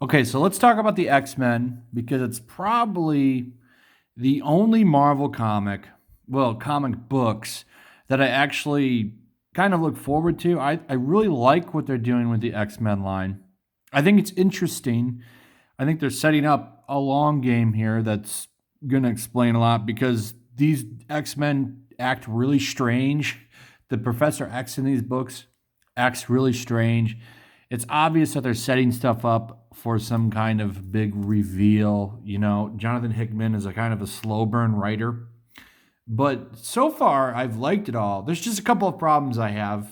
Okay, so let's talk about the X-Men because it's probably the only Marvel comic books that I actually kind of look forward to. I really like what they're doing with the X-Men line. I think it's interesting. I think they're setting up a long game here that's going to explain a lot because these X-Men act really strange. The Professor X in these books acts really strange. It's obvious that they're setting stuff up for some kind of big reveal. Jonathan Hickman is a kind of a slow burn writer. But so far, I've liked it all. There's just a couple of problems I have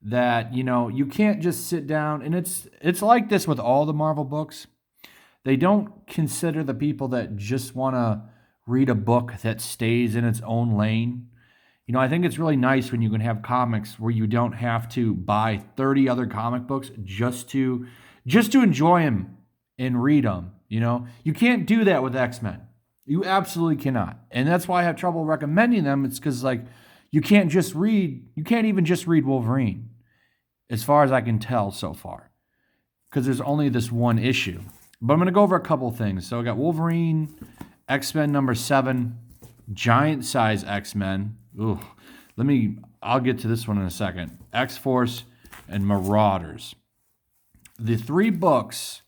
that, you can't just sit down and it's like this with all the Marvel books. They don't consider the people that just want to read a book that stays in its own lane. I think it's really nice when you can have comics where you don't have to buy 30 other comic books just to enjoy them and read them. You can't do that with X-Men. You absolutely cannot. And that's why I have trouble recommending them. It's because you can't even just read Wolverine, as far as I can tell so far. Because there's only this one issue. But I'm going to go over a couple things. So I got Wolverine, X-Men number 7, giant size X-Men. Ooh, I'll get to this one in a second. X-Force and Marauders. The 3 books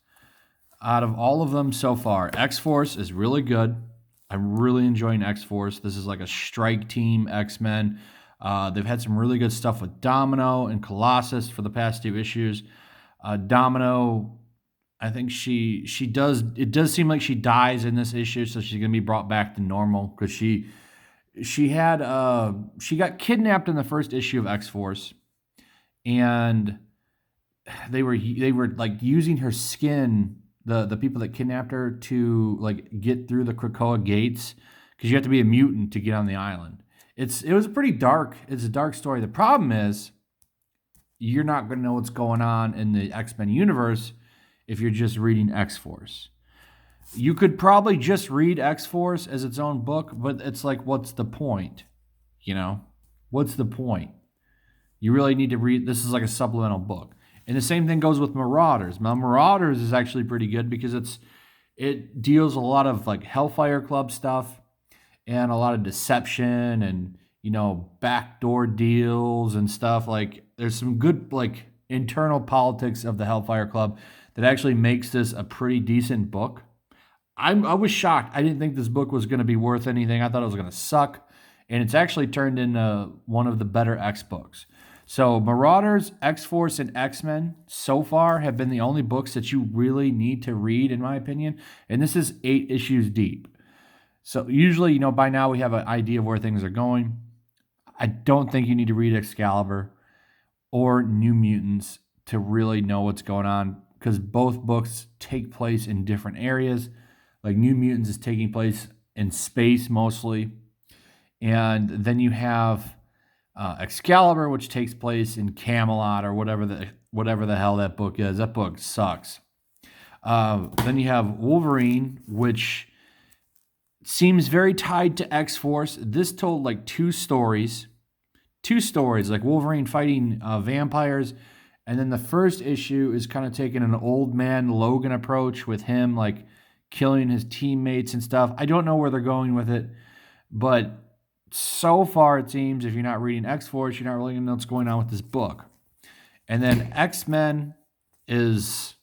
out of all of them so far, X-Force is really good. I'm really enjoying X-Force. This is like a strike team X-Men. They've had some really good stuff with Domino and Colossus for the past 2 issues. Domino, I think it does seem like she dies in this issue, so she's going to be brought back to normal because she got kidnapped in the first issue of X-Force, and they were like using her skin, the people that kidnapped her, to like get through the Krakoa gates because you have to be a mutant to get on the island. It was pretty dark. It's a dark story. The problem is you're not going to know what's going on in the X-Men universe if you're just reading X-Force. You could probably just read X-Force as its own book, but it's like, what's the point? What's the point? You really need to read, this is like a supplemental book. And the same thing goes with Marauders. Now, Marauders is actually pretty good because it deals a lot of like Hellfire Club stuff and a lot of deception and, backdoor deals and stuff. Like, there's some good like internal politics of the Hellfire Club that actually makes this a pretty decent book. I was shocked. I didn't think this book was going to be worth anything. I thought it was going to suck. And it's actually turned into one of the better X books. So Marauders, X-Force, and X-Men so far have been the only books that you really need to read, in my opinion. And this is 8 issues deep. So usually, by now we have an idea of where things are going. I don't think you need to read Excalibur or New Mutants to really know what's going on, because both books take place in different areas. Like New Mutants is taking place in space mostly. And then you have Excalibur, which takes place in Camelot or whatever the hell that book is. That book sucks. Then you have Wolverine, which seems very tied to X-Force. This told like 2 stories, like Wolverine fighting vampires. And then the first issue is kind of taking an old man Logan approach with him like killing his teammates and stuff. I don't know where they're going with it, but so far it seems if you're not reading X-Force, you're not really going to know what's going on with this book. And then X-Men is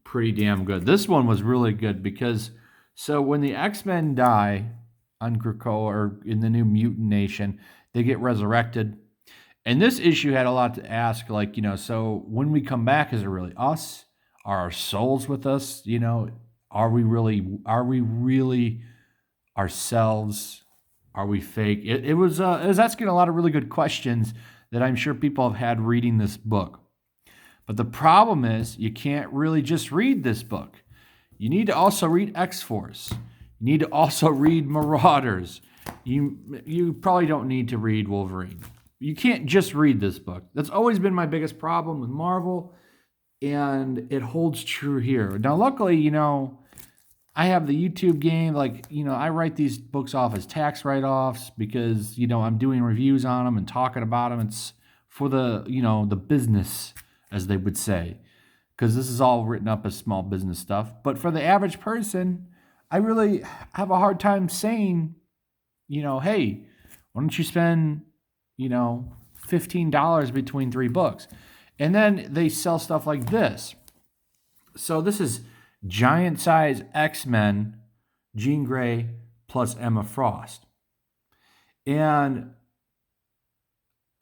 pretty damn good. This one was really good because so when the X-Men die on Krakoa or in the New Mutant Nation, they get resurrected. And this issue had a lot to ask, like, so when we come back, is it really us? Are our souls with us? Are we really ourselves? Are we fake? It was asking a lot of really good questions that I'm sure people have had reading this book. But the problem is you can't really just read this book. You need to also read X-Force. You need to also read Marauders. You probably don't need to read Wolverine. You can't just read this book. That's always been my biggest problem with Marvel, and it holds true here. Now, luckily, I have the YouTube game. Like, I write these books off as tax write-offs because, I'm doing reviews on them and talking about them. It's for the, the business, as they would say. because this is all written up as small business stuff. But for the average person, I really have a hard time saying, hey, why don't you spend, $15 between 3 books? And then they sell stuff like this. So this is giant size X-Men, Jean Grey plus Emma Frost. And,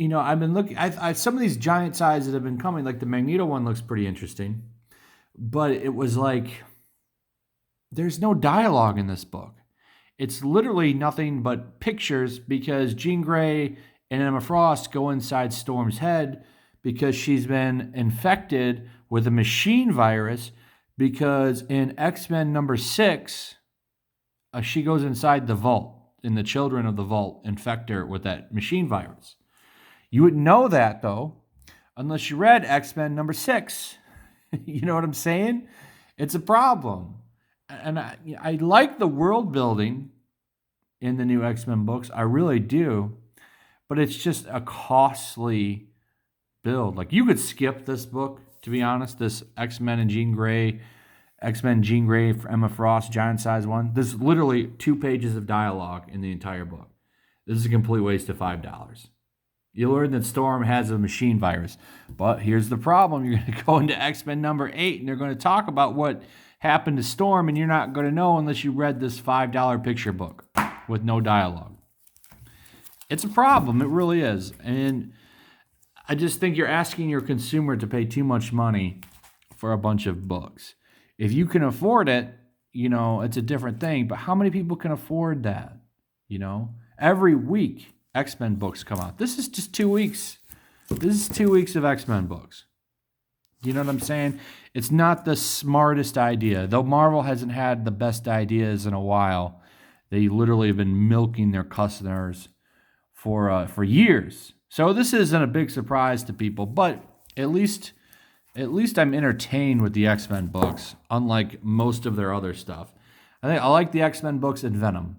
I've been looking, some of these giant sizes that have been coming, like the Magneto one looks pretty interesting. But it was like, there's no dialogue in this book. It's literally nothing but pictures because Jean Grey and Emma Frost go inside Storm's head because she's been infected with a machine virus, because in X-Men number 6, she goes inside the vault, and the children of the vault infect her with that machine virus. You wouldn't know that, though, unless you read X-Men number 6. You know what I'm saying? It's a problem. And I like the world building in the new X-Men books. I really do. But it's just a costly build. Like, you could skip this book, to be honest, this X-Men Jean Grey for Emma Frost, giant size one. There's literally 2 pages of dialogue in the entire book. This is a complete waste of $5. You learn that Storm has a machine virus. But here's the problem. You're going to go into X-Men number 8, and they're going to talk about what happened to Storm, and you're not going to know unless you read this $5 picture book with no dialogue. It's a problem. It really is. And I just think you're asking your consumer to pay too much money for a bunch of books. If you can afford it, it's a different thing. But how many people can afford that? Every week, X-Men books come out. This is just 2 weeks. This is 2 weeks of X-Men books. You know what I'm saying? It's not the smartest idea. Though Marvel hasn't had the best ideas in a while. They literally have been milking their customers for years. So this isn't a big surprise to people, but at least I'm entertained with the X-Men books, unlike most of their other stuff. I like the X-Men books and Venom.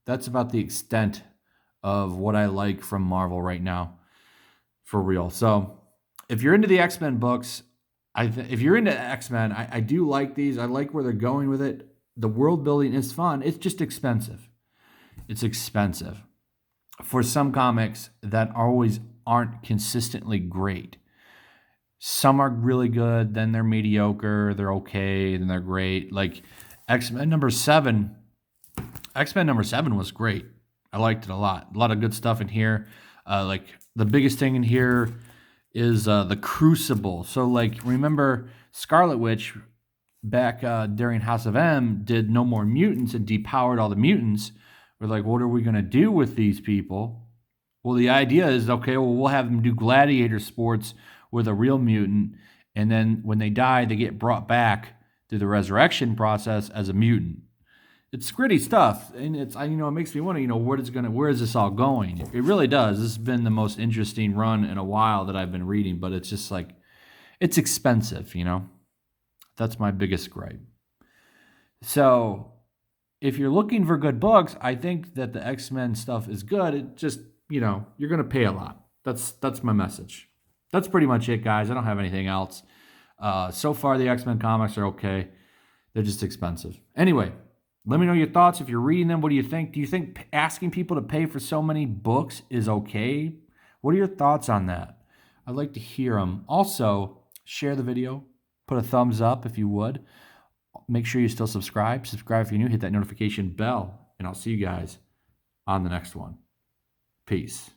That's about the extent of what I like from Marvel right now, for real. So if you're into the X-Men books, if you're into X-Men, I do like these. I like where they're going with it. The world building is fun. It's just expensive. It's expensive for some comics that always aren't consistently great. Some are really good, then they're mediocre, they're okay, then they're great. Like X-Men number 7. X-Men number 7 was great. I liked it a lot. A lot of good stuff in here. Like the biggest thing in here is the Crucible. So like, remember Scarlet Witch back during House of M did No More Mutants and depowered all the mutants. We're like, what are we going to do with these people? Well, the idea is, okay, well, we'll have them do gladiator sports with a real mutant, and then when they die, they get brought back through the resurrection process as a mutant. It's gritty stuff, and it makes me wonder, where is this all going? It really does. This has been the most interesting run in a while that I've been reading, but it's just like, it's expensive, That's my biggest gripe. So if you're looking for good books, I think that the X-Men stuff is good. It just, you're going to pay a lot. That's my message. That's pretty much it, guys. I don't have anything else. So far, the X-Men comics are okay. They're just expensive. Anyway, let me know your thoughts. If you're reading them, what do you think? Do you think asking people to pay for so many books is okay? What are your thoughts on that? I'd like to hear them. Also, share the video. Put a thumbs up if you would. Make sure you still subscribe. Subscribe if you're new. Hit that notification bell. And I'll see you guys on the next one. Peace.